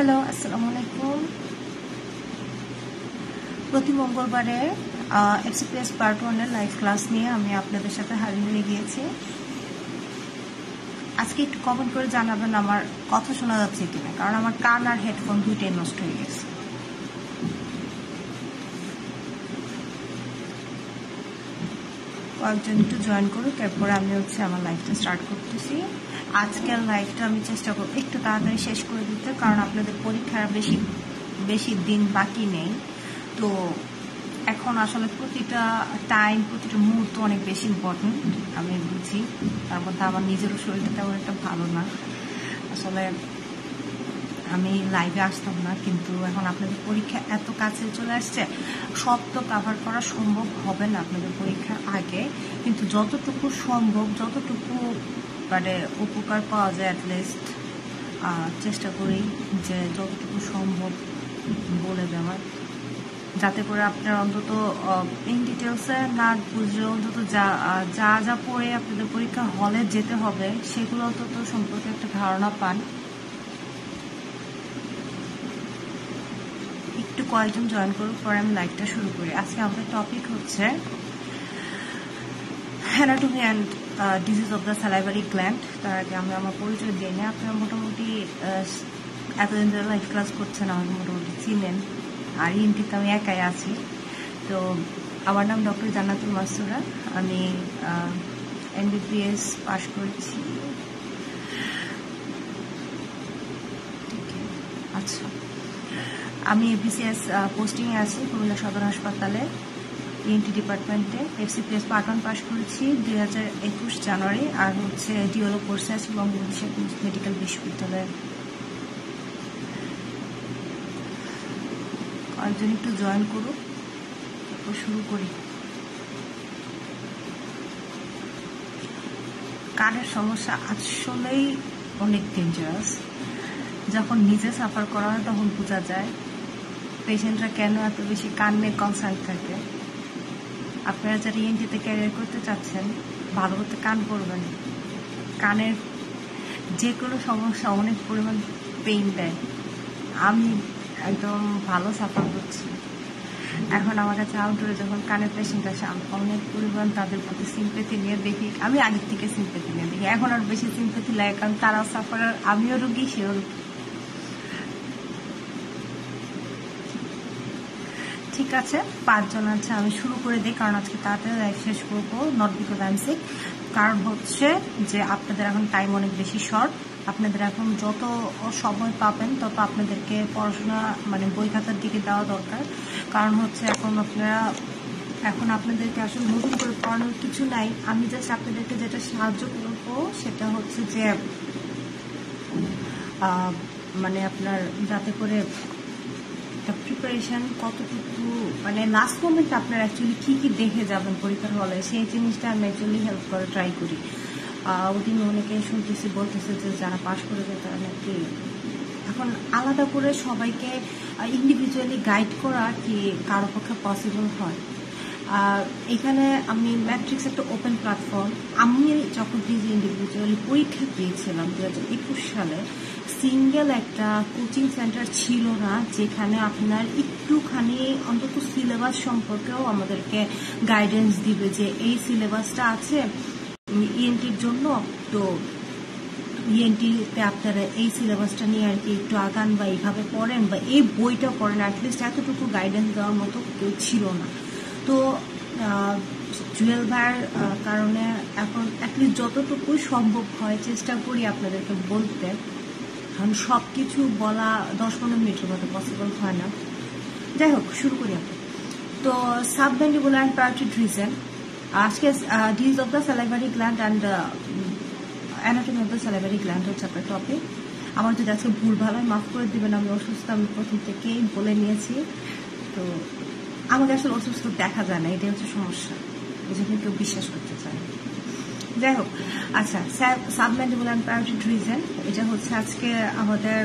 Hello, আসসালামু আলাইকুম। প্রতি মঙ্গলবারে এফসিপিএস পার্ট 1-এর লাইভ ক্লাস নিয়ে আমি আপনাদের সাথে হাজির হয়ে গিয়েছি। আজকে একটু কমেন্ট করে জানাবেন আমার কথা শোনা যাচ্ছে কিনা, কারণ আমার কান আর হেডফোন দুইটাই নষ্ট হয়ে গেছে। কয়েকজন একটু জয়েন করুক, এরপরে আমি আমার লাইভটা স্টার্ট করতেছি। আজকের লাইভটা আমি চেষ্টা করব একটু তাড়াতাড়ি শেষ করে দিতে, কারণ আপনাদের পরীক্ষার বেশি দিন বাকি নেই। তো এখন আসলে প্রতিটা টাইম, প্রতিটা মুহূর্ত অনেক বেশি ইম্পর্টেন্ট, আমি বুঝি। তার মধ্যে আমার নিজেরও শরীরটা তেমন একটা ভালো না। আসলে আমি লাইভে আসতাম না, কিন্তু এখন আপনাদের পরীক্ষা এত কাছে চলে আসছে, সব তো কাভার করা সম্ভব হবে না আপনাদের পরীক্ষার আগে, কিন্তু যতটুকু সম্ভব, যতটুকু মানে উপকার পাওয়া যায় অ্যাটলিস্ট চেষ্টা করি যে যতটুকু সম্ভব বলে দেওয়ার, যাতে করে আপনার অন্তত ইন ডিটেলসে না বুঝলেও অন্তত যা যা পড়ে আপনাদের পরীক্ষা হলে যেতে হবে সেগুলো অন্তত সম্পর্কে একটা ধারণা পান। একটু কয়েকজন জয়েন করুন, পরে আমি লাইভটা শুরু করি। আজকে আমাদের টপিক হচ্ছে anatomy and disease of the salivary gland. তার আগে আমি আমার পরিচয় দিয়ে নিই। আপনারা মোটামুটি এতদিন ধরে লাইভ ক্লাস করছেন, আমাকে মোটামুটি চিনেন। আর ইনটিতে আমি একাই আছি। তো আমার নাম ডক্টর জান্নাতুল মাসুরা। আমি এমবিবিএস পাশ করেছি। আচ্ছা, আমি বিসিএস পোস্টিংয়ে আছি কুমিল্লা সদর হাসপাতালে, ইএনটি ডিপার্টমেন্টে। এফসিপিএস পার্ট 1 পাশ করেছি 2021 জানুয়ারি। আর ডিওলো কোর্সে আছি বঙ্গবন্ধু মেডিকেল বিশ্ববিদ্যালয়ে। কয়েকজন একটু জয়েন করুক, তারপর শুরু করি। কানের সমস্যা আসলেই অনেক ডেঞ্জারাস। যখন নিজে সাফার করা হয় তখন বোঝা যায় পেশেন্টরা কেন এত বেশি কান নিয়ে কনসার্ন থাকে। আপনারা যারা ইএনটিতে ক্যারিয়ার করতে চাচ্ছেন, ভালো করতে কান করবেন। কানের যে কোনো সমস্যা অনেক পরিমাণ পেইন দেয়। আমি একদম ভালো সাফার করছি। এখন আমার কাছে আউটডোরে যখন কানের পেশেন্ট আসে, আমি অনেক পরিমাণ তাদের প্রতি সিম্পেথি নিয়ে দেখি। আমি আগের থেকে সিম্পেথি নিয়ে দেখি, এখন আর বেশি সিম্পেথি লাগে, কারণ তারাও সাফারার, আমিও রুগী, সেও রুগী। ঠিক আছে, 5 জন আছে, আমি শুরু করে দিই, কারণ আজকে তাড়াতাড়ি লাইভ শেষ করবো। Not because I am sick, কারণ যে আপনাদের এখন টাইম অনেক বেশি শর্ট। আপনাদের এখন যত সময় পাবেন তত আপনাদেরকে পড়াশোনা মানে বই খাতার দিকে দেওয়া দরকার। কারণ এখন আপনাদেরকে আসলে নতুন করে পড়ানোর কিছু নাই। আমি জাস্ট আপনাদেরকে যেটা সাহায্য করবো সেটা হচ্ছে যে মানে আপনার যাতে করে প্রিপারেশন কতটুকু, মানে লাস্ট মোমেন্ট আপনার অ্যাকচুয়ালি কি দেখে যাবেন পরীক্ষার হলে, সেই জিনিসটা আমি অ্যাকচুয়ালি হেল্প করে ট্রাই করি। ওদিন অনেকে শুনতেছি, বলতেছে যে যারা পাশ করে যায় তারা নাকি এখন আলাদা করে সবাইকে ইন্ডিভিজুয়ালি গাইড করা কি কারো পক্ষে পসিবল হয়। এখানে আমি ম্যাট্রিক্স একটা ওপেন প্ল্যাটফর্ম। আমি যখন নিজে ইন্ডিভিজুয়ালি পরীক্ষা দিয়েছিলাম 2021 সালে, সিঙ্গেল একটা কোচিং সেন্টার ছিল না যেখানে আপনার একটুখানি অন্তত সিলেবাস সম্পর্কেও আমাদেরকে গাইডেন্স দিবে যে এই সিলেবাসটা আছে ইএনটির জন্য, তো ইএনটিতে আপনারা এই সিলেবাসটা নিয়ে আর কি একটু আগান বা এইভাবে পড়েন বা এই বইটা পড়েন। অ্যাটলিস্ট এতটুকু গাইডেন্স দেওয়ার মতো কেউ ছিল না। তো জুয়েল ভাইয়ের কারণে এখন অ্যাটলিস্ট যতটুকু সম্ভব হয় চেষ্টা করি আপনাদেরকে বলতে, কারণ সব কিছু বলা 10-15 মিনিটের মতো পসিবল হয় না। যাই হোক, শুরু করি আমরা। তো সাবমেন্ডিবুলার অ্যান্ড প্যারাটিড রিজন, আজকে disease of the salivary gland and anatomy of the salivary gland হচ্ছে আপনার টপিক। আমার যদি আজকে ভুল ভালো মাফ করে দিবেন, আমি অসুস্থ, আমি প্রথম থেকেই বলে নিয়েছি। তো আমাকে আসলে অসুস্থ দেখা যায় না, এটাই হচ্ছে সমস্যা, এই জন্য কেউ বিশ্বাস করতে চায় না। যাই হোক, আচ্ছা, সাবমেন্ডিবুলার অ্যান্ড প্যারাটিড রিজন, এটা হচ্ছে আজকে আমাদের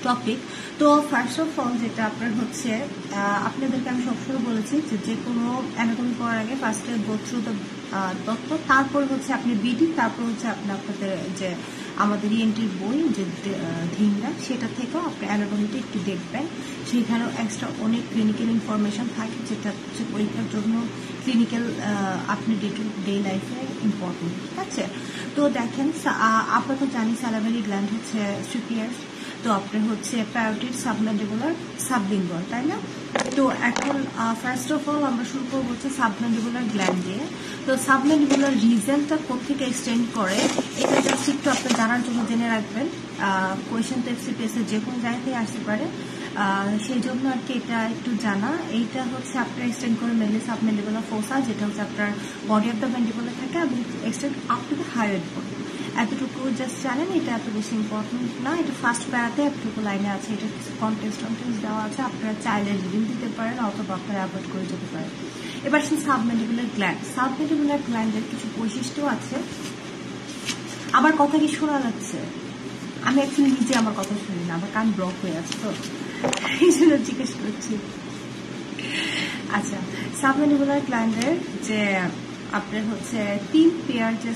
টপিক। তো ফার্স্ট অফ অল যেটা আপনার হচ্ছে, আপনাদেরকে আমি সবসময় বলেছি যে কোনো অ্যানাটমি পড়ার আগে ফার্স্টে গো থ্রু দ্য তথ্য, তারপর হচ্ছে আপনি বিডি, তারপর হচ্ছে আপনাদের যে আমাদের ইএনটির বই যে ধিংরা, সেটা থেকেও আপনি অ্যানাটমিটা একটু দেখবেন। সেখানেও এক্সট্রা অনেক ক্লিনিক্যাল ইনফরমেশন থাকে, যেটা হচ্ছে পরীক্ষার জন্য ক্লিনিক্যাল আপনি ডে টু ডে লাইফে ইম্পর্টেন্ট। ঠিক আছে, তো দেখেন আমরা তো জানি স্যালাভারি গ্ল্যান্ড হচ্ছে স্ট্রিপিয়ার্স, তো আপনার হচ্ছে প্যারোটিড, সাবম্যান্ডিবুলার, সাবলিঙ্গুয়াল, তাই না? তো এখন ফার্স্ট অফ অল আমরা শুরু করবো হচ্ছে সাবম্যান্ডিবুলার গ্ল্যান্ড দিয়ে। তো সাবম্যান্ডিবুলার রিজনটা কোথেকে এক্সটেন্ড করে এটা জাস্ট একটু আপনি জানার জন্য জেনে রাখবেন। কোয়েশ্চেন তো এফসিপিএস এর যে কোনো জায়গাতেই আসতে পারে, সেই জন্য আর কি এটা একটু জানা। এইটা হচ্ছে আপনার এক্সটেন্ড করে মেনলি সাবম্যান্ডিবুলার ফোসা, যেটা হচ্ছে আপনার বডি অফ দ্য ম্যান্ডিবুলার থাকে, এবং extend up to the higher body. এতটুকু জাস্ট জানেন, এটা এত বেশি ইম্পর্টেন্ট না। এটা ফার্স্ট প্যারাতে এতটুকু লাইনে আছে, এটা কন্টেক্সট দেওয়া আছে, আপনারা চাইলে রিডিং দিতে পারেন অথবা আপনারা অ্যাভয়েড করে যেতে পারেন। এবার সেই সাবম্যান্ডিবুলার গ্ল্যান্ড, সাবম্যান্ডিবুলার গ্ল্যান্ডের কিছু বৈশিষ্ট্য আছে। আমার কথা কি শোনা যাচ্ছে? আমি অ্যাকচুয়ালি নিজে আমার কথা শুনি না, আমার কান ব্লক হয়ে আছে, তো এই জন্য জিজ্ঞেস করছি। আচ্ছা, সাবম্যান্ডিবুলার গ্ল্যান্ডের যে আপনার হচ্ছে 3 পেয়ার যে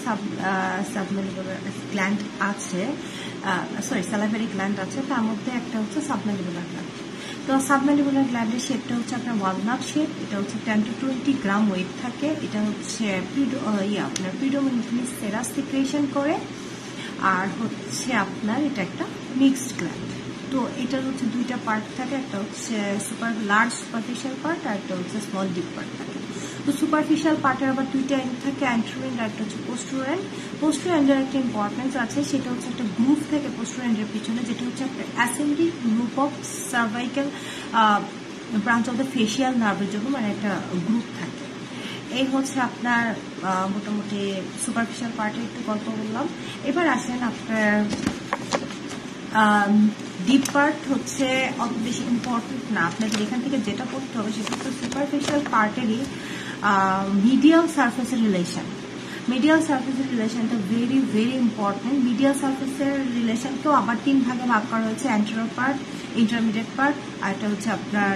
সাবম্যান্ডিবুলার গ্ল্যান্ড আছে, স্যালাভারি গ্ল্যান্ড আছে, তার মধ্যে একটা হচ্ছে সাবম্যান্ডিবুলার গ্ল্যান্ড। তো সাবম্যান্ডিবুলার গ্ল্যান্ডের শেপটা হচ্ছে আপনার ওয়ালনাট শেপ। এটা হচ্ছে 10 to 20 গ্রাম ওয়েট থাকে। এটা হচ্ছে আপনার প্রিডোমিনেন্টলি সেরাস সিক্রেশন করে, আর হচ্ছে আপনার এটা একটা মিক্সড গ্ল্যান্ড। তো এটার হচ্ছে দুইটা পার্ট থাকে, একটা হচ্ছে লার্জ সুপারফিশিয়াল পার্ট, আর একটা হচ্ছে স্মল ডিপ পার্ট থাকে। তো সুপারফিশিয়াল পার্টের আবার দুইটা এন্ড থাকে, অ্যান্টেরো এন্ড আর একটা হচ্ছে পোস্টেরিয়র এন্ড। পোস্টেরিয়র এন্ডের একটা ইম্পর্টেন্স আছে, সেটা হচ্ছে একটা গ্রুপ থাকে পোস্টেরিয়র এন্ডের পিছনে, যেটা হচ্ছে একটা ascending group of cervical branch of the facial নার্ভের জন্য, মানে একটা গ্রুপ থাকে। এই হচ্ছে আপনার মোটামুটি সুপারফিশিয়াল পার্টের একটু গল্প বললাম। এবার আসেন আপনার ডিপ পার্ট হচ্ছে অত বেশি ইম্পর্টেন্ট না, আপনাদের এখান থেকে যেটা করতে হবে সেটা হচ্ছে সুপারফিশিয়াল পার্টেরই মিডিয়াল সারফেসের রিলেশন। মিডিয়াল সারফেসের রিলেশনটা ভেরি ভেরি ইম্পর্টেন্ট। মিডিয়াল সারফেসের রিলেশনকেও আবার 3 ভাগে ভাগ করা হয়েছে, অ্যান্টেরিয়র পার্ট, ইন্টারমিডিয়েট পার্ট, আর এটা হচ্ছে আপনার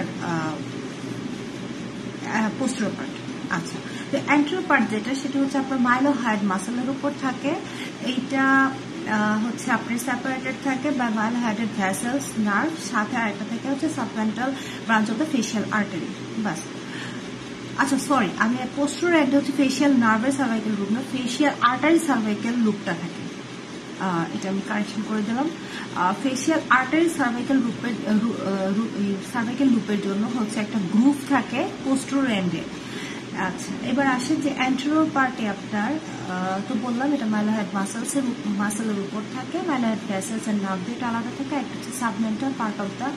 পোস্টেরিয়র পার্ট। আচ্ছা, তো অ্যান্টেরিয়র পার্ট যেটা, সেটা হচ্ছে আপনার মাইলোহাইড মাসেলের উপর থাকে। এইটা হচ্ছে আপনার সেপারেটেড থাকে বাই মাইলোহাইডেড ভেসেলস, নার্ভ, সাথে আরেকটা থেকে হচ্ছে submental branch of the facial artery. বাস। আচ্ছা সরি, আমি পোস্টেরিয়র এন্ডে হচ্ছে ফেশিয়াল নার্ভের সার্ভাইকাল লুপ না, ফেশিয়াল আর্টারি সার্ভাইকাল লুপটা থাকে। এটা আমি কারেকশন করে দিলাম। ফেশিয়াল আর্টারি সার্ভাইকাল লুপের জন্য হচ্ছে একটা গ্রুপ থাকে পোস্টেরিয়র এন্ডে। আচ্ছা, এবার আসে যে অ্যান্টেরিয়র পার্টে আপনার তো বললাম এটা মাইলোহাইড মাসেলের উপর থাকে, মাইলোহাইড ভেসেলস এন্ড নার্ভ দুটো আলাদা থাকে, একটা হচ্ছে submental part of the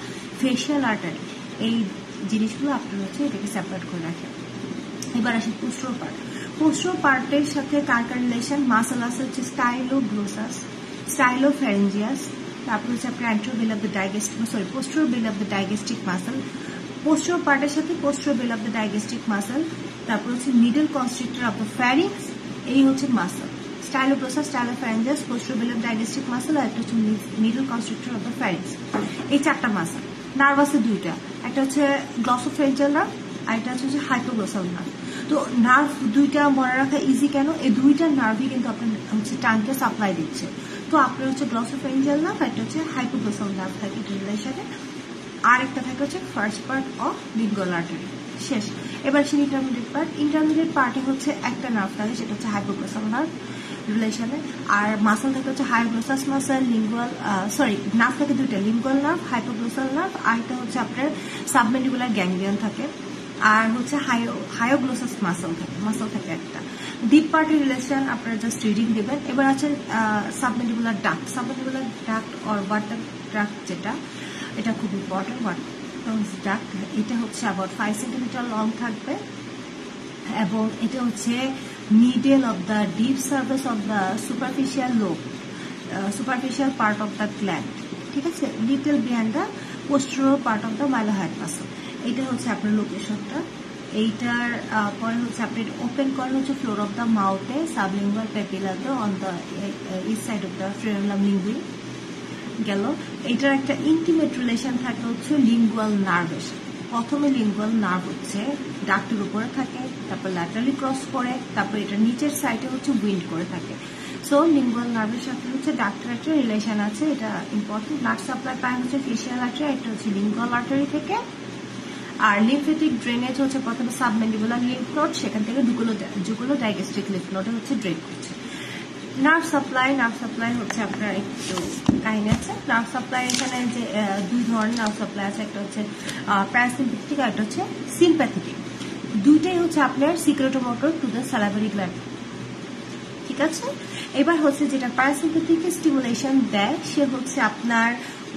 facial artery. এই জিনিসগুলো আপনার হচ্ছে এটাকে সেপারেট করে রাখে। এবার আসে পোস্টেরিয়র পার্ট। পোস্টেরিয়র পার্টের সাথে কার রিলেশন? মাসেল আছে হচ্ছে স্টাইলোগ্লোসাস, স্টাইলোফ্যারিঞ্জিয়াস, তারপর হচ্ছে আপনার anterior belly of the posterior belly of the digastric muscle. Posterior পার্টের সাথে posterior belly of the digastric muscle, তারপর হচ্ছে middle constrictor of the pharynx, এই হচ্ছে muscle. Styloglossus, stylopharyngeus, posterior belly of digastric muscle, আর একটা হচ্ছে middle constrictor of the pharynx. এই 4টা মাসেল। নার্ভ আছে 2টা, একটা হচ্ছে গ্লসোফ্যারিঞ্জিয়াল নার্ভ, আর এটা হচ্ছে হাইপোগ্লোসাল নার্ভ। তো নার্ভ 2টা মনে রাখা ইজি কেন? এই 2টা নার্ভই কিন্তু আপনার হচ্ছে টানকে সাপ্লাই দিচ্ছে। তো আপনার হচ্ছে গ্লসোফ্যারিঞ্জিয়াল নার্ভ, একটা হচ্ছে হাইপোগ্লোসাল নার্ভ থাকে এটা রিলেশনে, আর একটা থাকে হচ্ছে first part of lingual artery. শেষ। এবার সে ইন্টারমিডিয়েট পার্ট। ইন্টারমিডিয়েট পার্টে হচ্ছে একটা নার্ভ থাকে, সেটা হচ্ছে হাইপোগ্লোসাল নার্ভ রিলেশনে, আর মাসেল থাকে হচ্ছে হাইগ্লোসাস মাসেল, নার্ভ থাকে 2টা, লিঙ্গুয়াল নার্ভ, হাইপোগ্লোসাল নার্ভ, আর একটা হচ্ছে আপনার সাবমেন্ডিবুলার গ্যাংলিয়ন থাকে, আর হচ্ছে হায়োগ্লোসাস মাসেল থাকে একটা। ডিপ পার্টের রিলেশন আপনারা জাস্ট রিডিং দেবেন। এবার আছে submandibular duct or water duct, যেটা এটা খুব ইম্পর্টেন্ট। ডাক্ট এটা হচ্ছে about 5 সেন্টিমিটার লং থাকবে, এবং এটা হচ্ছে middle of the deep surface of the superficial part of the gland. ঠিক আছে, little behind the posterior part of the mylohyoid muscle. এটা হচ্ছে আপনার লোকেশনটা। এইটার পরে হচ্ছে আপনি ওপেন করেন হচ্ছে ফ্লোর অফ দ্য মাউথে, সাবলিঙ্গুয়াল পেপিলাতে on the east side of the frenulum linguae. গেল। এটার একটা ইন্টিমেট রিলেশন থাকে হচ্ছে লিঙ্গুয়াল নার্ভের। প্রথমে লিঙ্গুয়াল নার্ভ হচ্ছে ডাক্টের উপরে থাকে, তারপর ল্যাটারালি ক্রস করে, তারপর এটা নিচের সাইডে হচ্ছে উইন্ড করে থাকে। সো লিঙ্গুয়াল নার্ভের সাথে হচ্ছে ডাক্টের একটা রিলেশন আছে, এটা ইম্পর্টেন্ট। ব্লাড সাপ্লাই পায় হচ্ছে ফেসিয়াল আর্টারি, এটা হচ্ছে লিঙ্গুয়াল আর্টারি থেকে। আর লিম্ফেটিক ড্রেনেজ হচ্ছে প্রথমে সাবমেন্ডিবুলার লিম্ফ নোড, সেখান থেকে জুগুলো ডাইগ্যাস্ট্রিক লিম্ফ নোডে হচ্ছে ড্রেন করছে। নার্ভ সাপ্লাই হচ্ছে আপনার একটু কাহিনী আছে। নার্ভ সাপ্লাই এখানে যে দুই ধরনের নার্ভ সাপ্লাই আছে, একটা হচ্ছে প্যারাসিম্প্যাথেটিক আর একটা হচ্ছে সিম্প্যাথেটিক। দুইটাই হচ্ছে আপনার সিক্রেটোমোটর টু দ্য স্যালাইভারি গ্ল্যান্ড। ঠিক আছে, এবার হচ্ছে যেটা প্যারাসিম্প্যাথেটিক স্টিমুলেশন দেয় সে হচ্ছে আপনার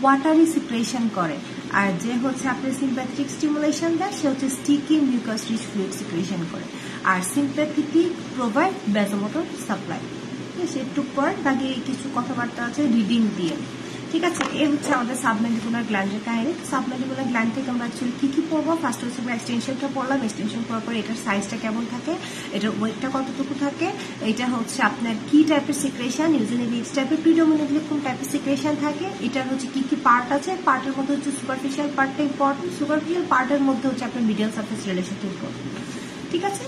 ওয়াটারি সিক্রেশন করে, আর যে হচ্ছে আপনার সিম্প্যাথেটিক স্টিমুলেশন দেয় সে হচ্ছে sticky mucus rich fluid secretion করে। আর সিম্প্যাথেটিক প্রোভাইড ভ্যাসোমোটর সাপ্লাই। একটু পর দাগে কিছু কথাবার্তা আছে রিডিং দিয়ে। ঠিক আছে, এ হচ্ছে আমাদের সাবমেন্ডিবুলার গ্ল্যান্ডের কাহিনী। সাবমেন্ডিবুলার গ্ল্যান্ড থেকে আমরা অ্যাকচুয়ালি কি পড়বো? ফার্স্ট হচ্ছে আমরা এক্সটেনশনটা পড়লাম। এক্সটেনশন পড়ার পর এটার সাইজটা কেমন থাকে, এটার ওয়েটটা কতটুকু থাকে, এটা হচ্ছে আপনার কি টাইপের সিক্রেশন, ইউজুয়ালি রিচ টাইপের, প্রিডোমিনেটলি কোন টাইপের সিক্রেশন থাকে, এটার হচ্ছে কি পার্ট আছে। পার্টের মধ্যে হচ্ছে সুপারফিশিয়াল পার্টটা ইম্পর্টেন্ট, সুপারফিশিয়াল পার্টের মধ্যে হচ্ছে আপনার মিডিয়াল সারফেস রিলেশনটা ইম্পর্টেন্ট। ঠিক আছে,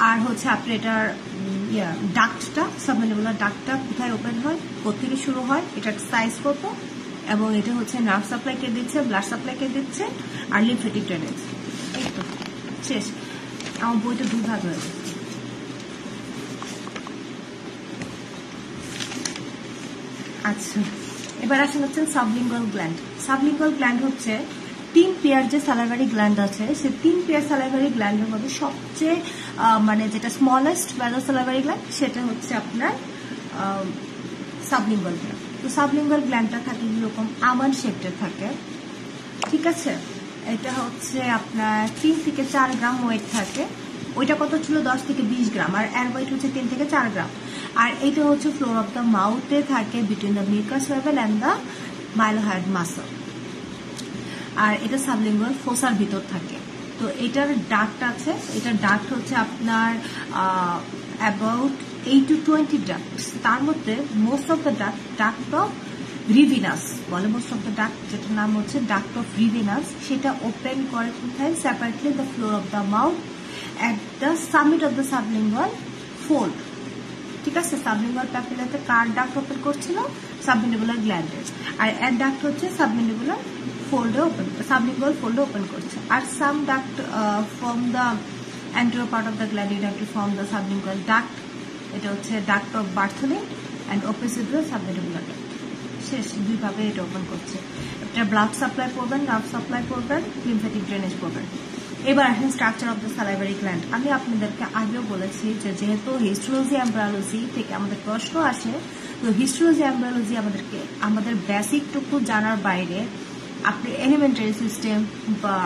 আর হচ্ছে আপনার এটার ডাক্টটা, সাবমেন্ডিবুলার ডাক্টটা কোথায় ওপেন হয়, কোথেকে শুরু হয়, এটার সাইজ কত, এবং এটা হচ্ছে নার্ভ সাপ্লাই কে দিচ্ছে, ব্লাড সাপ্লাই কে দিচ্ছে, আর লিম্ফেটিক ড্রেনেজ। এই তো শেষ। আমার বইটা দুই ভাগ হয়ে গেছে। আচ্ছা, এবার আসেন হচ্ছে সাবলিঙ্গুয়াল গ্ল্যান্ড। সাবলিঙ্গুয়াল গ্ল্যান্ড হচ্ছে 3 পেয়ার যে স্যালাইভারি গ্ল্যান্ড আছে, সে 3 পেয়ার স্যালাইভারি গ্ল্যান্ডের মধ্যে সবচেয়ে মানে যেটা স্মলেস্ট ভ্যালো স্যালাইভারি গ্ল্যান্ড সেটা হচ্ছে আপনার সাবলিঙ্গুয়াল গ্ল্যান্ড। তো সাবলিঙ্গুয়াল গ্ল্যান্ডটা থাকে এরকম আমন্ড শেপের থাকে। ঠিক আছে, এটা হচ্ছে আপনার 3 থেকে 4 গ্রাম ওয়েট থাকে। ওইটা কত ছিল? 10 থেকে 20 গ্রাম। আর এর ওয়েট হচ্ছে 3 থেকে 4 গ্রাম। আর এটা হচ্ছে ফ্লোর অফ দ্য মাউথে থাকে, between the mucous level and the mylohyoid muscle. আর এটা সাবলিঙ্গুয়াল ফোসার ভিতর থাকে। তো এটার ডাক্ট আছে, এটার ডাক্ট হচ্ছে আপনার অ্যাবাউট 8 to 20 ডাক্টস। তার মধ্যে most of the duct of Rivinus বলে, মোস্ট অফ দ্য ডাক্ট যেটার নাম হচ্ছে ডাক্ট অফ রিভিনাস, সেটা ওপেন করে কোথায়? Separately the floor of the mouth at the summit of the sublingual fold. ঠিক আছে, সাবলিঙ্গুয়াল প্যাপিলাতে কার ডাক্ট ওপেন করছিল? সাবমেন্ডিবুলার গ্ল্যান্ডের। আর এর ডাক্ট হচ্ছে সাবমেন্ডিবুলার ফোল্ডে ওপেন, সাবলিঙ্গুয়াল ফোল্ডে ওপেন করছে। আর some duct from the anterior part of the gland you have to form the sublingual duct, এটা হচ্ছে ডাক্ট অফ বার্থলিন অ্যান্ড ওপেসিডুয়াল সাবমেন্ডিবুলার ডাক্ট। শেষ, দুইভাবে এটা ওপেন করছে। এটা ব্লাড সাপ্লাই করবেন, নার্ভ সাপ্লাই করবেন, লিম্ফেটিক ড্রেনেজ করবেন। এবার আসেন structure of the salivary gland. আমি আপনাদেরকে আগেও বলেছি যে যেহেতু হিস্টোলজি এমব্রায়োলজি থেকে আমাদের প্রশ্ন আসে, তো হিস্টোলজি এমব্রায়োলজি আমাদের বেসিকটুকু জানার বাইরে আপনি এলিমেন্টারি সিস্টেম বা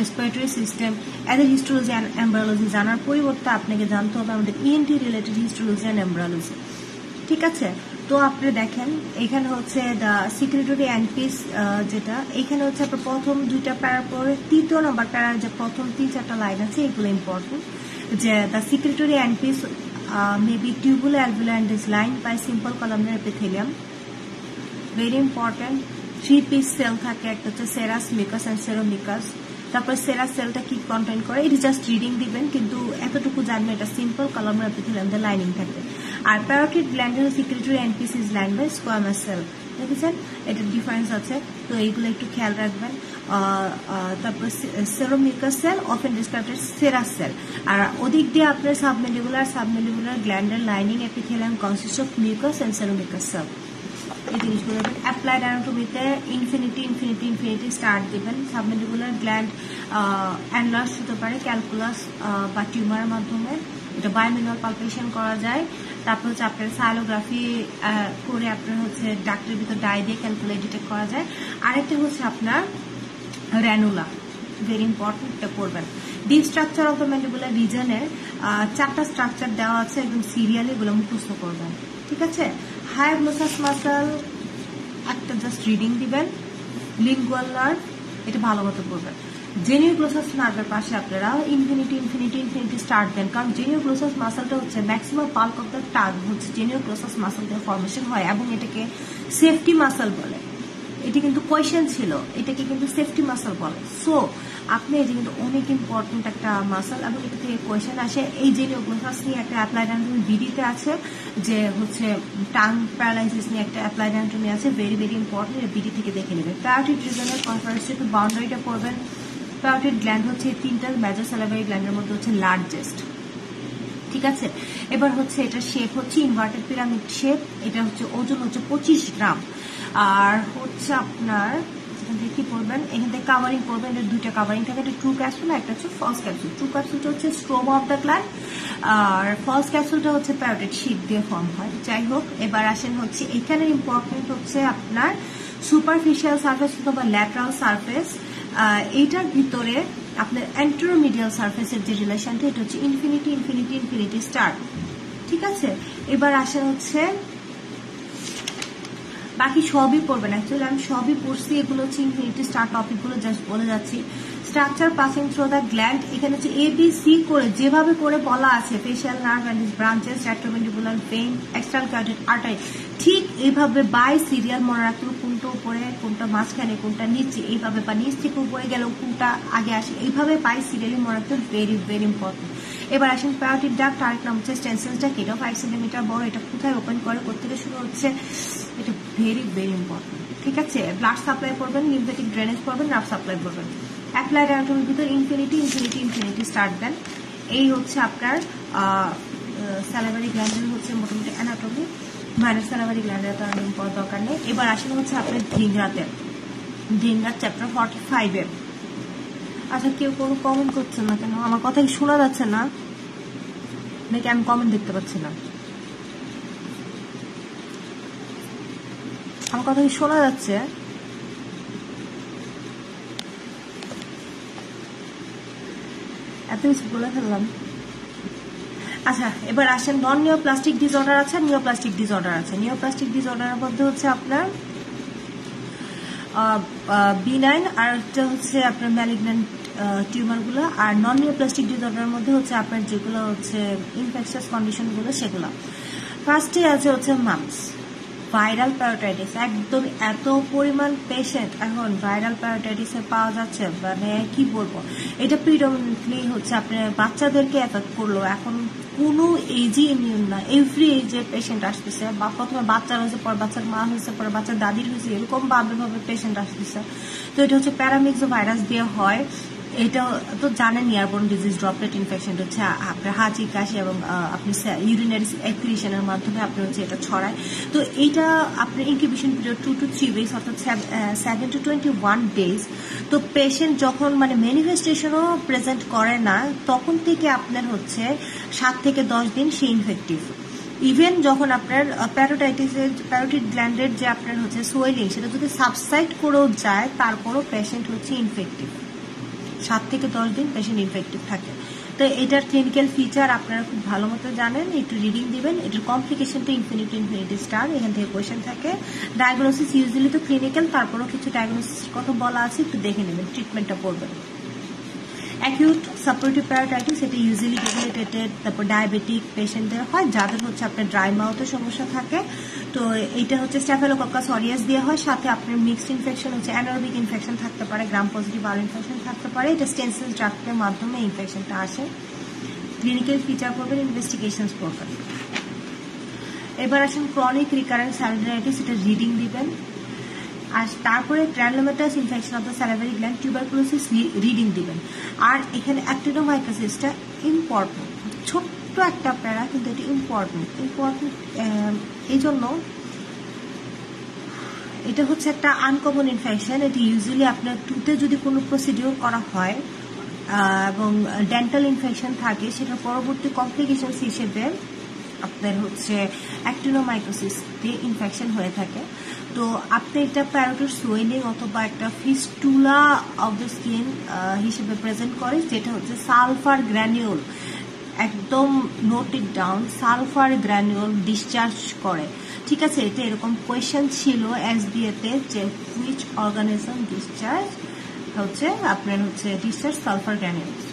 রেসপিরেটরি সিস্টেম এদের হিস্টোলজি অ্যান্ড এমব্রায়োলজি জানার পরিবর্তে আপনাকে জানতে হবে আমাদের ENT related histology and embryology. ঠিক আছে, তো আপনি দেখেন এখানে হচ্ছে দ্য সিক্রেটরি অ্যান্ডপিস, যেটা এখানে হচ্ছে আপনার প্রথম 2টা প্যারার পরে 3য় নম্বর প্যারার যে প্রথম 3-4টা লাইন আছে এগুলো ইম্পর্টেন্ট। যে the secretory endpiece may be tubular alveolar and is lined by simple columnar epithelium. Very important. 3-piece cell থাকে, একটা হচ্ছে সেরাস, মিকাস অ্যান্ড সেরোমিকাস। তারপর সেরাস সেলটা কি কন্টেইন করে এটা জাস্ট রিডিং দিবেন, কিন্তু এতটুকু জানবেন এটা simple columnar epithelium the lining থাকে। আর প্যারোটিড গ্ল্যান্ডের secretory endpiece is line by squamous cell. দেখেছেন এটা ডিফারেন্স আছে, তো এইগুলো একটু খেয়াল রাখবেন। তারপর seromucous cell often described as serous cell. আর ওদিক দিয়ে আপনার সাবমেন্ডিবুলার গ্ল্যান্ডের lining epithelium consist of mucous and seromucous cell. এই জিনিসগুলো অ্যাপ্লাইড অ্যানাটমিতে ইনফিনিটি স্টার্ট দেবেন। সাবমেন্ডিবুলার গ্ল্যান্ড অ্যানলার্জ হতে পারে ক্যালকুলাস বা টিউমারের মাধ্যমে, এটা বায়োমিনাল পালপেশন করা যায়। তারপর হচ্ছে আপনার সাইলোগ্রাফি করে আপনার হচ্ছে ডাক্তারের ভিতর ডাই দিয়ে ক্যালকুলেট ডিটেক্ট করা যায়। আরেকটা হচ্ছে আপনার র্যানুলা, ভেরি ইম্পর্টেন্ট, এটা করবেন। Deep structure of the mandibular রিজনের 4টা স্ট্রাকচার দেওয়া আছে, একদম সিরিয়ালি এগুলো মুখস্থ করবেন। ঠিক আছে, হায়ার গ্লোসাস মাসল একটা জাস্ট রিডিং দিবেন, লিঙ্গুয়াল নার্ভ এটা ভালো মতো করবেন। জেনিওগ্লোসাস নার্ভের পাশে আপনারা ইনফিনিটি স্টার্ট দেন, কারণ জেনিওগ্লোসাস মাসলটা হচ্ছে ম্যাক্সিমাম পাল্ক অফ দ্য টাগ হচ্ছে জেনিওগ্লোসাস মাসল দিয়ে ফর্মেশন হয় এবং এটাকে সেফটি মাসল বলে, এটা কিন্তু কোয়েশ্চেন ছিল, এটাকে কিন্তু সেফটি মাসল বলে। সো আপনি এই যে কিন্তু অনেক ইম্পর্টেন্ট একটা মাসল, এবং এটা থেকে কোয়েশ্চেন আসে। এই যে নিউগ্লোসাস নিয়ে একটা অ্যাপ্লাইড অ্যানাটমি ভিডিওতে আছে, যে হচ্ছে টাং প্যারালাইসিস নিয়ে একটা অ্যাপ্লাইড অ্যানাটমি আছে, ভেরি ভেরি ইম্পর্টেন্ট, এই ভিডিও থেকে দেখে নেবেন। প্যারাটিড রিজনের কনফারেন্স একটু বাউন্ডারিটা পড়বেন। প্যারাটিড গ্ল্যান্ড হচ্ছে তিনটা মেজর স্যালাইভারি গ্ল্যান্ডের মধ্যে হচ্ছে লার্জেস্ট, ঠিক আছে। এবার হচ্ছে এটা শেপ হচ্ছে ইনভার্টেড পিরামিড শেপ, এটা হচ্ছে ওজন হচ্ছে 25 গ্রাম। আর হচ্ছে আপনার এখান থেকে কি পড়বেন, এখান থেকে কাভারিং পড়বেন, এটা দুইটা কাভারিং থাকে, একটা ট্রু ক্যাপসুল, একটা হচ্ছে ফলস ক্যাপসুল। ট্রু ক্যাপসুলটা হচ্ছে স্ট্রোমা অফ দ্য গ্ল্যান্ড, আর ফলস ক্যাপসুলটা হচ্ছে প্যারাটিড শীট দিয়ে ফর্ম হয়। যাই হোক, এবার আসেন হচ্ছে এখানে ইম্পর্টেন্ট হচ্ছে আপনার সুপারফিশিয়াল সারফেস অথবা ল্যাটারাল সারফেস, এইটার ভিতরে আপনার অ্যান্টেরোমিডিয়াল সারফেসের যে রিলেশনটা, এটা হচ্ছে ইনফিনিটি ইনফিনিটি ইনফিনিটি স্টার, ঠিক আছে। এবার আসে হচ্ছে বাকি সবই পড়বেন, অ্যাকচুয়ালি আমি সবই পড়ছি, এগুলো হচ্ছে ইনফিনিটি স্টার টপিকগুলো জাস্ট বলে যাচ্ছি। Structure passing through the gland, এখানে হচ্ছে ABC করে যেভাবে করে বলা আছে, facial nerve and its branches, retroventricular vein, external carotid artery, ঠিক এইভাবে বাই সিরিয়াল মনে রাখতে, কোনটা উপরে কোনটা মাঝখানে কোনটা নিচে, এইভাবে বা নিচ থেকে উপরে গেলেও কোনটা আগে আসে, এইভাবে বাই সিরিয়ালি মনে রাখতে, ভেরি ভেরি ইম্পর্টেন্ট। এবার আসেন প্যারাটিড ডাক্ট, আরেক নাম হচ্ছে স্টেনসিল ডাক্ট, এটা 5 সেন্টিমিটার বড়, এটা কোথায় ওপেন করে, কোথেকে শুরু হচ্ছে, এটা ভেরি ভেরি ইম্পর্টেন্ট, ঠিক আছে। ব্লাড সাপ্লাই করবেন, লিম্ফেটিক ড্রেনেজ করবেন, নার্ভ সাপ্লাই করবেন। অ্যাপ্লাইড অ্যানাটমির ভিতর ইনফিনিটি ইনফিনিটি ইনফিনিটি স্টার্ট দেন। এই হচ্ছে আপনার স্যালাইভারি গ্ল্যান্ডের হচ্ছে মোটামুটি অ্যানাটমি, মাইনাস স্যালাইভারি গ্ল্যান্ডের তো দরকার নেই। এবার আসলে হচ্ছে আপনার ধিংরাতে, ধিংরাত চ্যাপ্টার 45-এ। আচ্ছা, কেউ কোনো কমেন্ট করছেন না কেন? আমার কথা কি শোনা যাচ্ছে না নাকি আমি কমেন্ট দেখতে পাচ্ছি না? আমার কথা কি শোনা যাচ্ছে? এত কিছু বলে ফেললাম। আচ্ছা, এবার আসেন নন নিওপ্লাস্টিক ডিসঅর্ডার আছে, নিওপ্লাস্টিক ডিসঅর্ডার আছে। নিওপ্লাস্টিক ডিসঅর্ডারের মধ্যে হচ্ছে আপনার B9, আর একটা হচ্ছে আপনার ম্যালিগন্যান্ট টিউমারগুলো। আর নন নিওপ্লাস্টিক ডিসঅর্ডারের মধ্যে হচ্ছে আপনার যেগুলো হচ্ছে ইনফেকশাস কন্ডিশনগুলো, সেগুলো। ফার্স্টে আছে হচ্ছে মাম্পস, ভাইরাল প্যারাটাইটিস, একদম এত পরিমাণ পেশেন্ট এখন ভাইরাল প্যারাটাইটিসে পাওয়া যাচ্ছে, মানে কি বলবো, এটা প্রিডমিনেন্টলি হচ্ছে আপনার বাচ্চাদেরকে এফেক্ট করলো। এখন কোনো এজই ইমিউন না, এভরি এজে পেশেন্ট আসতেছে, বা প্রথমে বাচ্চার হয়েছে, পরে বাচ্চার মা হয়েছে, পরে বাচ্চার দাদির হয়েছে, এরকম ভাবে পেশেন্ট আসতেছে। তো এটা হচ্ছে প্যারামিক্সো ভাইরাস দিয়ে হয়। এটা তো জানেন, এয়ারবোর্ন ডিজিজ ড্রপলেট ইনফেকশন হচ্ছে আপনার হাঁচি কাশি এবং আপনি ইউরিনারি এক্সক্রিশনের মাধ্যমে আপনি হচ্ছে এটা ছড়ায়। তো এইটা আপনার ইনকিউবেশন পিরিয়ড 2 to 3 উইকস, অর্থাৎ 7 to 21 days। তো পেশেন্ট যখন মানে ম্যানিফেস্টেশনও প্রেজেন্ট করে না, তখন থেকে আপনার হচ্ছে 7 থেকে 10 দিন সে ইনফেক্টিভ। ইভেন যখন আপনার প্যারাটাইটিসের প্যারাটিড গ্ল্যান্ডের যে আপনার হচ্ছে সোয়েলিং, সেটা যদি সাবসাইড করেও যায়, তারপরও পেশেন্ট হচ্ছে ইনফেক্টিভ। 7 থেকে 10 দিন পেশেন্ট ইনফেক্টিভ থাকে। তো এটার ক্লিনিক্যাল ফিচার আপনারা খুব ভালো মতো জানেন, একটু রিডিং দিবেন। এটার কমপ্লিকেশনটা ইনফিনিটি ইনফিনিটি স্টার, এখান থেকে কোয়েশ্চেন থাকে। ডায়াগনোসিস ইউজুয়ালি তো ক্লিনিক্যাল, তারপরও কিছু ডায়াগনোসিসের কথা বলা আছে, একটু দেখে নেবেন, ট্রিটমেন্টটা পড়বেন। অ্যাকিউট সাপোর্টিভ প্যারাটাইটিস, এটা ইউজুয়ালি ডেবিলিটেটেড, তারপর ডায়াবেটিক পেশেন্টদের হয়, যাদের হচ্ছে আপনার ড্রাই মাউথের সমস্যা থাকে। তো এইটা হচ্ছে স্ট্যাফিলোকক্কাস অরিয়াস দিয়ে হয়, সাথে আপনার মিক্সড ইনফেকশন হচ্ছে অ্যানারোবিক ইনফেকশন থাকতে পারে, গ্রাম পজিটিভ আর ইনফেকশন থাকতে পারে। এটা স্টেনসিল ড্রাগের মাধ্যমে ইনফেকশনটা আসে। ক্লিনিক্যাল ফিচার করবেন, ইনভেস্টিগেশনস করবেন। এবার আসেন ক্রনিক রিকারেন্ট স্যালাইভারাইটিস, এটা রিডিং দিবেন। আর তারপরে granulomatous infection of the salivary gland, tuberculosis reading দিবেন। আর এখানে অ্যাক্টিনোমাইকোসিসটা ইম্পর্টেন্ট, ছোট্ট একটা প্যারা, কিন্তু এটা ইম্পর্টেন্ট এই জন্য। এটা হচ্ছে একটা আনকমন ইনফেকশন। এটি ইউজুয়ালি আপনার টুথে যদি কোনো প্রসিডিওর করা হয় এবং ডেন্টাল ইনফেকশন থাকে, সেটা পরবর্তী কমপ্লিকেশনস হিসেবে আপনার হচ্ছে অ্যাক্টিনোমাইকোসিস দিয়ে ইনফেকশন হয়ে থাকে। তো আপনি এটা প্যারোটিড সোয়েলিং অথবা একটা ফিস্টুলা অফ দ্য স্কিন হিসেবে প্রেজেন্ট করে, যেটা হচ্ছে সালফার গ্র্যানিউল, একদম note it down, sulphur granule discharge করে, ঠিক আছে। এটা এরকম কোয়েশ্চেন ছিল এসবিএতে, যে হুইচ অর্গানিজম ডিসচার্জ হচ্ছে আপনার হচ্ছে ডিসচার্জ সালফার গ্র্যানিউলস,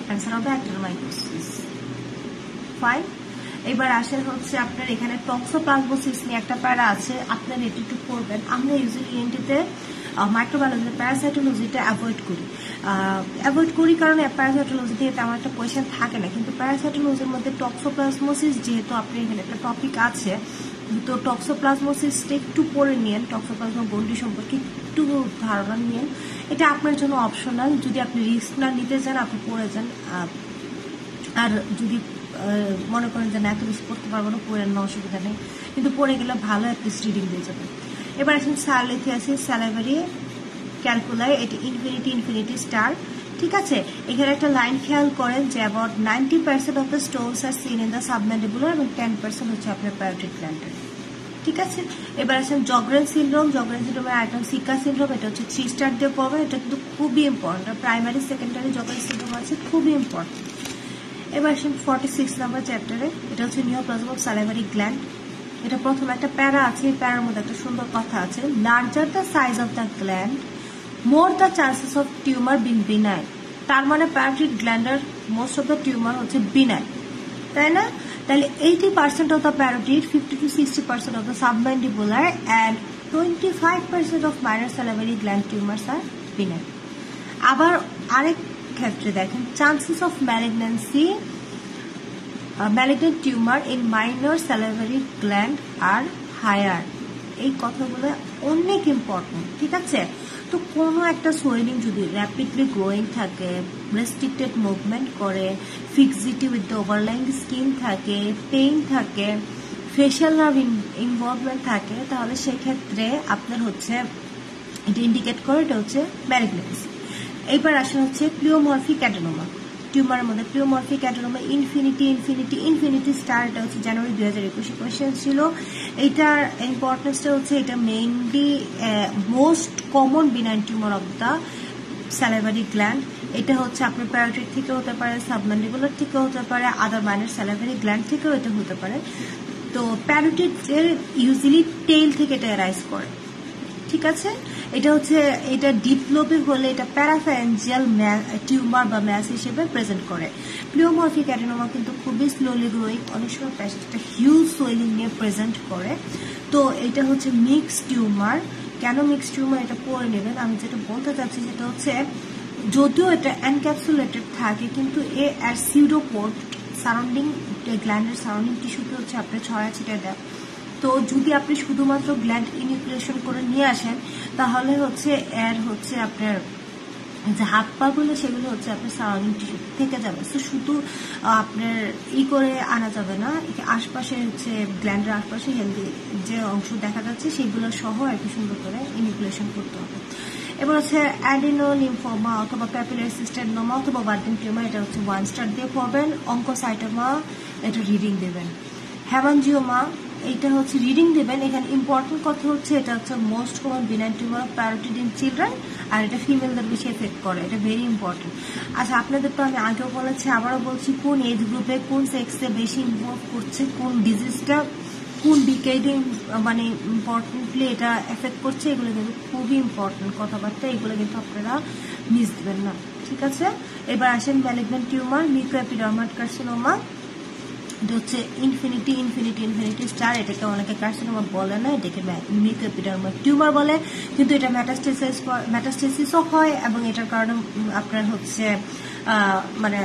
অ্যান্সার হবে অ্যাক্টিনোমাইকোসিস। ফাইন। এবার আসেন হচ্ছে আপনার এখানে টক্সোপ্লাজমোসিস নিয়ে একটা প্যারা আছে, আপনার এটি একটু পড়বেন। আমরা ইউজুয়ালি এনটিতে মাইক্রোবায়োলজিতে প্যারাসাইটোলজিটা অ্যাভয়েড করি কারণ প্যারাসাইটোলজিতে তেমন একটা কোয়েশ্চেন থাকে না, কিন্তু প্যারাসাইটোলজির মধ্যে টক্সোপ্লাজমোসিস যেহেতু আপনি এখানে একটা টপিক আছে, তো টক্সোপ্লাজমোসিসটা একটু পড়ে নিন, টক্সোপ্লাজমা গন্ডি সম্পর্কে একটু ধারণা নিন। এটা আপনার জন্য অপশনাল, যদি আপনি রিস্ক না নিতে চান আপনি পড়ে যান, আর যদি মনে করেন যে না এত বেশি পড়তে পারবো না, পড়ে না, অসুবিধা নেই, কিন্তু পড়ে গেলে ভালো অ্যাটলিস্ট রিডিং দিয়ে যাবে। এবার আসেন সালিথিয়াসিস স্যালাইভারি ক্যালকুলাই, এটি ইনফিনিটি স্টার। ঠিক আছে, এখানে একটা লাইন খেয়াল করেন যে about 90% of the stones are seen in the submandibular এবং 10% হচ্ছে আপনার প্যারোটিড গ্ল্যান্ডের। ঠিক আছে, এবার আসেন জগরেন সিন্ড্রোমের আইটেম সিকা সিন্ড্রোম, এটা হচ্ছে 3 স্টার দিয়ে পড়বে, এটা কিন্তু খুবই important, primary secondary Sjögren syndrome আছে, খুবই ইম্পর্টেন্ট। এবার আসেন 46 নাম্বার চ্যাপ্টারে, এটা হচ্ছে নিওপ্লাজম অফ সালাইভারি গ্ল্যান্ড। এটা প্রথম একটা প্যারা আছে, এই প্যারার মধ্যে একটা সুন্দর কথা আছে, larger the size of the gland more the chances of tumour being benign. তার মানে প্যারোটিড গ্ল্যান্ডের মোস্ট অফ দ্য টিউমার হচ্ছে বিনাইন, তাই না? তাহলে 80% of the parotid, 50 to 60% of the submandibular and 25% of minor salivary gland tumours আর benign. আবার আরেক ক্ষেত্রে দেখেন, chances of malignancy malignant tumor in minor salivary gland are higher। এই কথাগুলো অনেক ইম্পর্টেন্ট। ঠিক আছে, তো কোনো একটা সোয়েলিং যদি র্যাপিডলি গ্রোয়িং থাকে, রেস্ট্রিক্টেড মুভমেন্ট করে, ফিক্সিটি উইথ দ্য ওভারলাইং স্কিন থাকে, পেইন থাকে, ফেশিয়াল নার্ভ ইনভলভমেন্ট থাকে, তাহলে সেক্ষেত্রে আপনার হচ্ছে এটা ইন্ডিকেট করে এটা হচ্ছে ম্যালিগন্যান্সি। এইবার আসা হচ্ছে প্লিওমরফিক অ্যাডেনোমা টিউমারের মধ্যে, প্লিওমরফিক অ্যাডেনোমা ইনফিনিটি স্টার, এটা হচ্ছে জানুয়ারি 2021 কোয়েশ্চেন ছিল। এইটার ইম্পর্টেন্সটা হচ্ছে এটা mainly most common benign tumour of the salivary gland. এটা হচ্ছে আপনার প্যারোটিড থেকে হতে পারে, সাবম্যান্ডিবুলার থেকে হতে পারে, আদার মাইনর স্যালাইভারি গ্ল্যান্ড থেকেও এটা হতে পারে। তো প্যারোটিড ইউজুয়ালি টেইল থেকে এটা রাইজ করে। ঠিক আছে, এটা হচ্ছে এটা ডিপ লোবে হলে এটা প্যারাফ্যারেঞ্জিয়াল টিউমার বা ম্যাস হিসেবে প্রেজেন্ট করে। প্লিওমরফিক অ্যাডেনোমা কিন্তু খুবই স্লোলি গ্রোয়িং, অনেক সময় একটা হিউজ সোয়েলিং নিয়ে প্রেজেন্ট করে। তো এটা হচ্ছে মিক্সড টিউমার। কেন মিক্সড টিউমার এটা পড়ে নেবেন। আমি যেটা বলতে চাচ্ছি সেটা হচ্ছে যদিও এটা এনক্যাপসুলেটেড থাকে কিন্তু এর সিউডোপোড সারাউন্ডিং গ্ল্যান্ডের সারাউন্ডিং টিস্যুতে হচ্ছে আপনার ছড়ায় ছিটিয়ে দেয়। তো যদি আপনি শুধুমাত্র গ্ল্যান্ড ইনিকুলেশন করে নিয়ে আসেন তাহলে হচ্ছে এর হচ্ছে আপনার যে হাত পা গুলো সেগুলো হচ্ছে আপনার সারাউন্ডিং টিস্যু থেকে যাবে। তো শুধু আপনার করে আনা যাবে না, আশপাশে হচ্ছে গ্ল্যান্ডের আশপাশে হেলদি যে অংশ দেখা যাচ্ছে সেগুলো সহ আর কি সুন্দর করে ইনিকুলেশন করতে হবে। এবার হচ্ছে অ্যাডিনোলিম্ফোমা অথবা প্যাপিলারি সিস্টেনোমা অথবা বার্ডেন টিউমার, এটা হচ্ছে 1 স্টার দিয়ে পড়বেন। অঙ্কোসাইটোমা এটা রিডিং দেবেন। হ্যামানজিওমা এইটা হচ্ছে রিডিং দেবেন। এখানে ইম্পর্টেন্ট কথা হচ্ছে এটা হচ্ছে most common benign tumour of parotid in children, আর এটা ফিমেলদের বেশি এফেক্ট করে, এটা ভেরি ইম্পর্টেন্ট। আচ্ছা, আপনাদের তো আমি আগেও বলেছি, আবারও বলছি, কোন এজ গ্রুপে কোন সেক্সে বেশি ইনভলভ করছে, কোন ডিজিজটা কোন ডিকেডে মানে ইম্পর্টেন্টলি এটা এফেক্ট করছে, এগুলো কিন্তু খুবই ইম্পর্টেন্ট কথাবার্তা, এগুলো কিন্তু আপনারা মিস দেবেন না। ঠিক আছে, এবার আসেন ম্যালিগন্যান্ট টিউমার, মিউকোএপিডার্মাল কার্সিনোমা, এটা হচ্ছে ইনফিনিটি স্টার। এটাকে অনেকে কার্সিনোমা বলে না, এটাকে মিউকোএপিডার্মাল টিউমার বলে, কিন্তু এটা মেটাস্টেসিসও হয় এবং এটার কারণে আপনার হচ্ছে মানে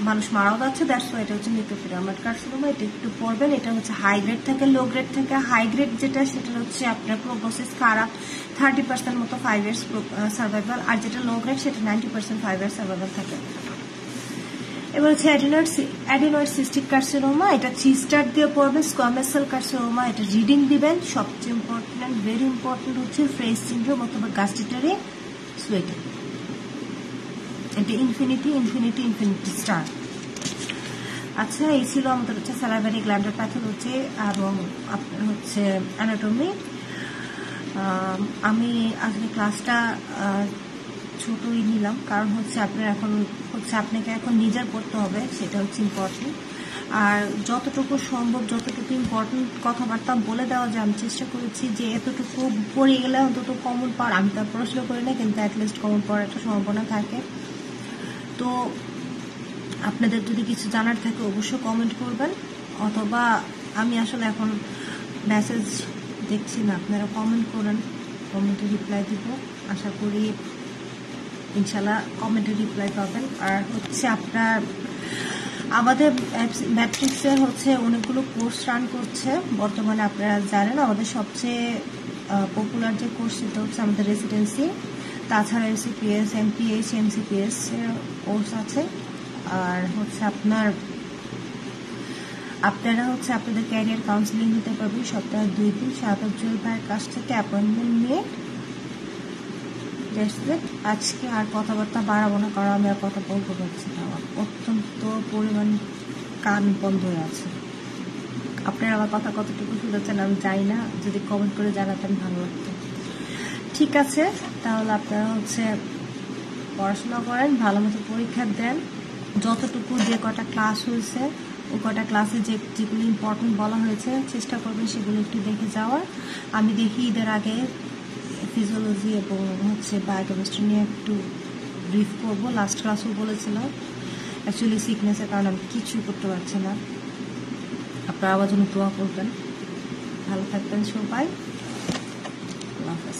মানুষ মারাও যাচ্ছে। দ্যাটস ওয়াই এটা হচ্ছে মিউকোএপিডার্মাল কার্সিনোমা। এটা একটু পড়বেন। এটা হচ্ছে হাই গ্রেড থেকে লো গ্রেড থেকে। হাই গ্রেড যেটা সেটা হচ্ছে আপনার প্রোগনোসিস খারাপ, 30% মতো 5 years সার্ভাইভাল, আর যেটা লো গ্রেড সেটা 90% 5 years সার্ভাইভাল থাকে। এবার হচ্ছে অ্যাডিনয়েড সিস্টিক কার্সিনোমা, এটা 3 স্টার দিয়ে পড়বে। স্কোয়ামাস সেল কার্সিনোমা, এটা রিডিং দিবেন। সবচেয়ে ইম্পর্টেন্ট, ভেরি ইম্পর্টেন্ট হচ্ছে ফ্রেজ সিনড্রোম অথবা গাস্টিটারি সোয়েটিং, এটা ইনফিনিটি স্টার। আচ্ছা, এই ছিল আমাদের হচ্ছে স্যালাইভারি গ্ল্যান্ডার প্যাথোলজি এবং আপনার হচ্ছে অ্যানাটমি। আমি আজকে ক্লাসটা ছোটই নিলাম, কারণ হচ্ছে আপনাকে এখন নিজের পড়তে হবে, সেটা হচ্ছে ইম্পর্টেন্ট। আর যতটুকু সম্ভব যতটুকু ইম্পর্টেন্ট কথাবার্তা বলে দেওয়া যায় আমি চেষ্টা করেছি যে এতটুকু পড়ে গেলে অন্তত কমন পাওয়ার, আমি তার পড়াশোনা করি না কিন্তু অ্যাটলিস্ট কমন পাওয়ার একটা সম্ভাবনা থাকে। তো আপনাদের যদি কিছু জানার থাকে অবশ্যই কমেন্ট করবেন। অথবা আমি আসলে এখন মেসেজ দেখছি না, আপনারা কমেন্ট করেন, কমেন্টে রিপ্লাই দিব। আশা করি ইনশাল্লাহ কমেন্টে রিপ্লাই পাবেন। আর হচ্ছে আপনার আমাদের ম্যাট্রিক্সে হচ্ছে অনেকগুলো কোর্স রান করছে বর্তমানে। আপনারা জানেন আমাদের সবচেয়ে পপুলার যে কোর্স সেটা হচ্ছে আমাদের রেসিডেন্সি, তাছাড়া এসিপিএস, এমপিএইচ, এমসিপিএস এর কোর্স আছে। আর হচ্ছে আপনারা হচ্ছে আপনাদের ক্যারিয়ার কাউন্সিলিং নিতে পারবেন সপ্তাহে 2 দিন শাহাদাত জুয়েল ভাইয়ের কাছ থেকে অ্যাপয়েন্টমেন্ট নিয়ে। আজকে আর কথাবার্তা বাড়াবো না, কারণ আমি আর কথা বলতে পারছি না, আমার অত্যন্ত পরিমাণ কান বন্ধ হয়ে আছে। আপনারা আমার কথা কতটুকু শুনেছেন আমি জানি না, যদি কমেন্ট করে জানাতেন ভালো লাগতো। ঠিক আছে, তাহলে আপনারা হচ্ছে পড়াশোনা করেন, ভালো মতো পরীক্ষা দেন, যতটুকু যে কটা ক্লাস হয়েছে ওই কটা ক্লাসে যেগুলো ইম্পর্টেন্ট বলা হয়েছে চেষ্টা করবেন সেগুলো একটু দেখে যাওয়ার। আমি দেখি ঈদের আগে ফিজিওলজি এবং হচ্ছে বায়োকেমিস্ট্রি নিয়ে একটু ব্রিফ করবো। লাস্ট ক্লাসও বলেছিলাম, অ্যাকচুয়ালি সিকনেসের কারণে আমি কিছুই করতে পারছি না। আপনারা আমার জন্য দোয়া করবেন। ভালো থাকবেন সবাই, আল্লাহ হাফেজ।